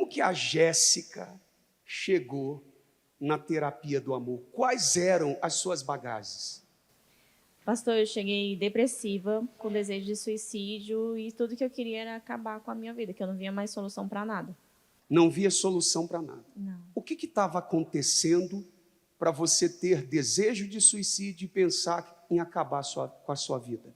Como que a Jéssica chegou na terapia do amor? Quais eram as suas bagagens? Pastor, eu cheguei depressiva, com desejo de suicídio e tudo que eu queria era acabar com a minha vida, que eu não via mais solução para nada. Não via solução para nada. Não. O que estava acontecendo para você ter desejo de suicídio e pensar em acabar com a sua vida?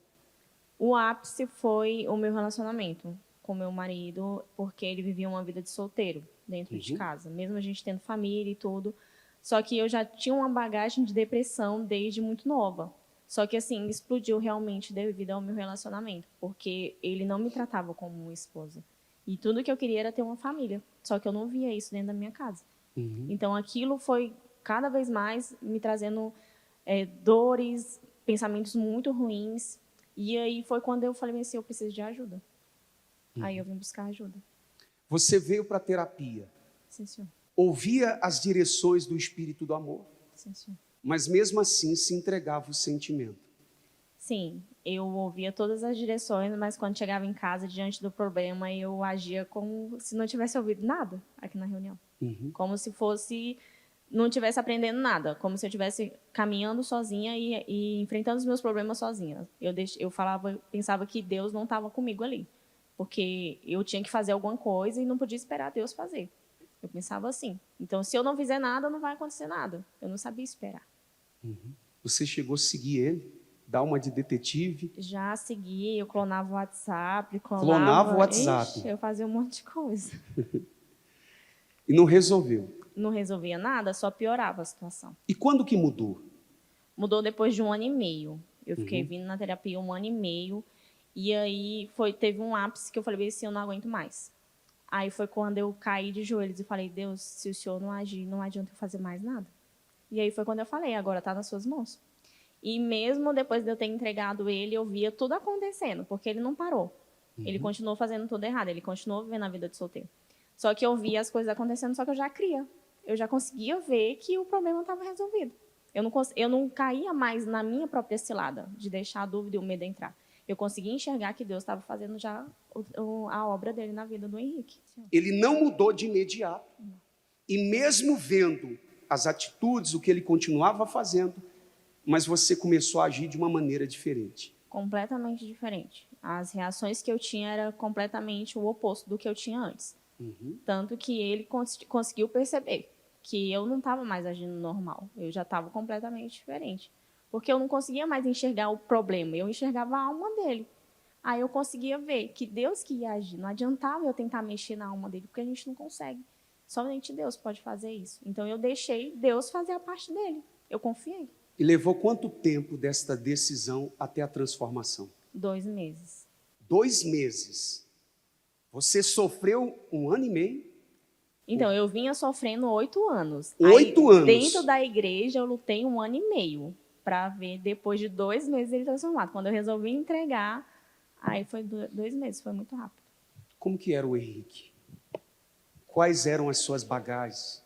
O ápice foi o meu relacionamento com meu marido, porque ele vivia uma vida de solteiro dentro de casa, mesmo a gente tendo família e tudo. Só que eu já tinha uma bagagem de depressão desde muito nova. Só que, assim, explodiu realmente devido ao meu relacionamento, porque ele não me tratava como uma esposa. E tudo que eu queria era ter uma família, só que eu não via isso dentro da minha casa. Então, aquilo foi cada vez mais me trazendo dores, pensamentos muito ruins. E aí foi quando eu falei assim, eu preciso de ajuda. Aí eu vim buscar ajuda. Você veio para a terapia, Sim, senhor. ouvia as direções do Espírito do Amor, Sim, senhor. mas mesmo assim se entregava o sentimento. Sim, eu ouvia todas as direções, mas quando chegava em casa, diante do problema, eu agia como se não tivesse ouvido nada aqui na reunião. Como se fosse, não estivesse aprendendo nada, como se eu estivesse caminhando sozinha e enfrentando os meus problemas sozinha. Eu pensava que Deus não estava comigo ali, porque eu tinha que fazer alguma coisa e não podia esperar Deus fazer. Eu pensava assim. Então, se eu não fizer nada, não vai acontecer nada. Eu não sabia esperar. Você chegou a seguir ele? Dar uma de detetive? Já segui, eu clonava o WhatsApp, Clonava o WhatsApp. Ixi, eu fazia um monte de coisa. E não resolveu. Não resolvia nada, só piorava a situação. E quando que mudou? Mudou depois de 1 ano e meio. Eu fiquei vindo na terapia 1 ano e meio. E aí teve um ápice que eu falei assim, eu não aguento mais. Aí foi quando eu caí de joelhos e falei, Deus, se o Senhor não agir, não adianta eu fazer mais nada. E aí foi quando eu falei, agora está nas suas mãos. E mesmo depois de eu ter entregado ele, eu via tudo acontecendo, porque ele não parou. Ele continuou fazendo tudo errado, ele continuou vivendo a vida de solteiro. Só que eu via as coisas acontecendo, só que eu já cria. Eu já conseguia ver que o problema estava resolvido. Eu não caía mais na minha própria cilada, de deixar a dúvida e o medo entrar. Eu conseguia enxergar que Deus estava fazendo já a obra dele na vida do Henrique. Ele não mudou de imediato. E mesmo vendo as atitudes, o que ele continuava fazendo, mas você começou a agir de uma maneira diferente. Completamente diferente. As reações que eu tinha era completamente o oposto do que eu tinha antes. Tanto que ele conseguiu perceber que eu não estava mais agindo normal. Eu já estava completamente diferente. Porque eu não conseguia mais enxergar o problema, eu enxergava a alma dele. Aí eu conseguia ver que Deus que ia agir. Não adiantava eu tentar mexer na alma dele, porque a gente não consegue. Somente Deus pode fazer isso. Então eu deixei Deus fazer a parte dele. Eu confiei. E levou quanto tempo desta decisão até a transformação? 2 meses. 2 meses. Você sofreu 1 ano e meio? Então, eu vinha sofrendo 8 anos. 8 anos. Dentro da igreja, eu lutei 1 ano e meio para ver, depois de 2 meses, ele transformado. Quando eu resolvi entregar, aí foi 2 meses, foi muito rápido. Como que era o Henrique? Quais eram as suas bagagens?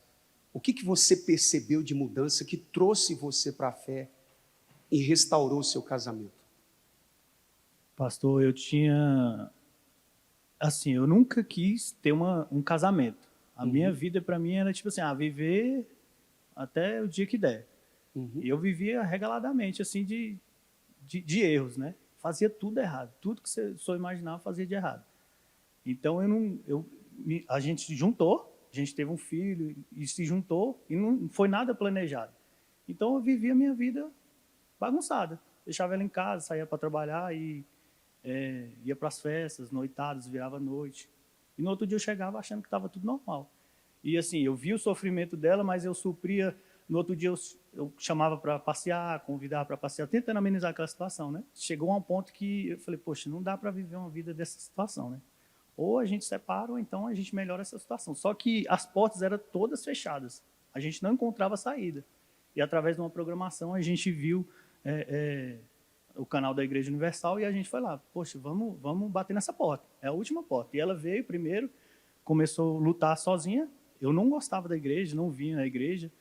O que você percebeu de mudança que trouxe você para a fé e restaurou o seu casamento? Pastor, eu tinha... Assim, eu nunca quis ter um casamento. A minha vida, para mim, era tipo assim, viver até o dia que der. E eu vivia regaladamente, assim, de erros, né? Fazia tudo errado. Tudo que você só imaginava, fazia de errado. Então, a gente se juntou, a gente teve um filho e se juntou e não foi nada planejado. Então, eu vivia a minha vida bagunçada. Deixava ela em casa, saía para trabalhar e ia para as festas, noitadas, virava noite. E no outro dia eu chegava achando que estava tudo normal. E assim, eu via o sofrimento dela, mas eu supria. No outro dia eu chamava para passear, convidava para passear, tentando amenizar aquela situação, né? Chegou a um ponto que eu falei, poxa, não dá para viver uma vida dessa situação, né? Ou a gente separa, ou então a gente melhora essa situação. Só que as portas eram todas fechadas. A gente não encontrava saída. E através de uma programação a gente viu o canal da Igreja Universal e a gente foi lá, poxa, vamos bater nessa porta. É a última porta. E ela veio primeiro, começou a lutar sozinha. Eu não gostava da igreja, não vinha na igreja.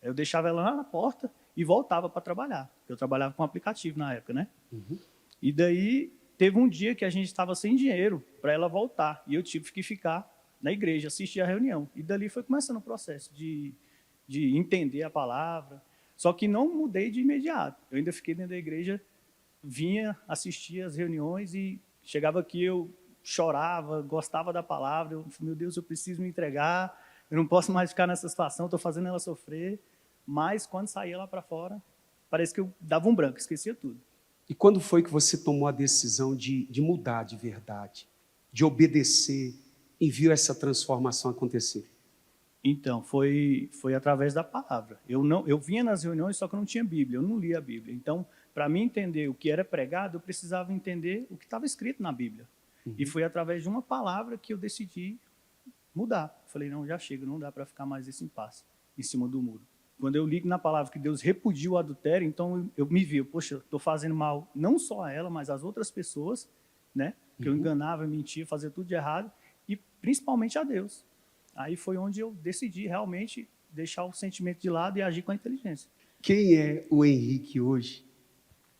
Eu deixava ela lá na porta e voltava para trabalhar. Eu trabalhava com aplicativo na época, né? E daí teve um dia que a gente estava sem dinheiro para ela voltar. E eu tive que ficar na igreja, assistir a reunião. E dali foi começando o processo de entender a palavra. Só que não mudei de imediato. Eu ainda fiquei dentro da igreja, vinha, assistia as reuniões e chegava aqui, eu chorava, gostava da palavra. Eu, meu Deus, eu preciso me entregar, eu não posso mais ficar nessa situação, estou fazendo ela sofrer. Mas quando saía lá para fora, parece que eu dava um branco, esquecia tudo. E quando foi que você tomou a decisão de mudar de verdade, de obedecer e viu essa transformação acontecer? Então, foi através da palavra. Eu vinha nas reuniões, só que eu não tinha Bíblia, eu não lia a Bíblia. Então, para mim entender o que era pregado, eu precisava entender o que estava escrito na Bíblia. E foi através de uma palavra que eu decidi mudar. Falei, não, já chega, não dá para ficar mais esse impasse em cima do muro. Quando eu li na palavra que Deus repudia o adultério, então eu me vi, poxa, estou fazendo mal não só a ela, mas às outras pessoas, né? Que eu enganava, mentia, fazia tudo de errado, e principalmente a Deus. Aí foi onde eu decidi realmente deixar o sentimento de lado e agir com a inteligência. Quem é o Henrique hoje?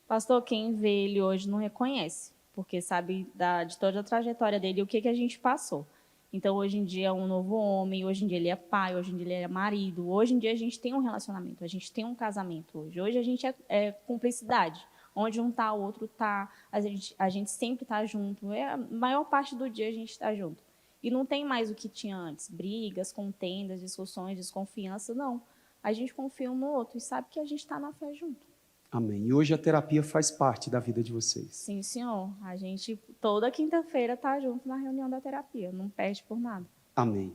Pastor, quem vê ele hoje não reconhece, porque sabe de toda a trajetória dele e o que a gente passou. Então, hoje em dia é um novo homem, hoje em dia ele é pai, hoje em dia ele é marido, hoje em dia a gente tem um relacionamento, a gente tem um casamento hoje. Hoje a gente é cumplicidade. Onde um está, o outro está, a gente sempre está junto. A maior parte do dia a gente está junto. E não tem mais o que tinha antes, brigas, contendas, discussões, desconfiança, não. A gente confia um no outro e sabe que a gente está na fé junto. Amém. E hoje a terapia faz parte da vida de vocês? Sim, senhor. A gente toda quinta-feira está junto na reunião da terapia, não perde por nada. Amém.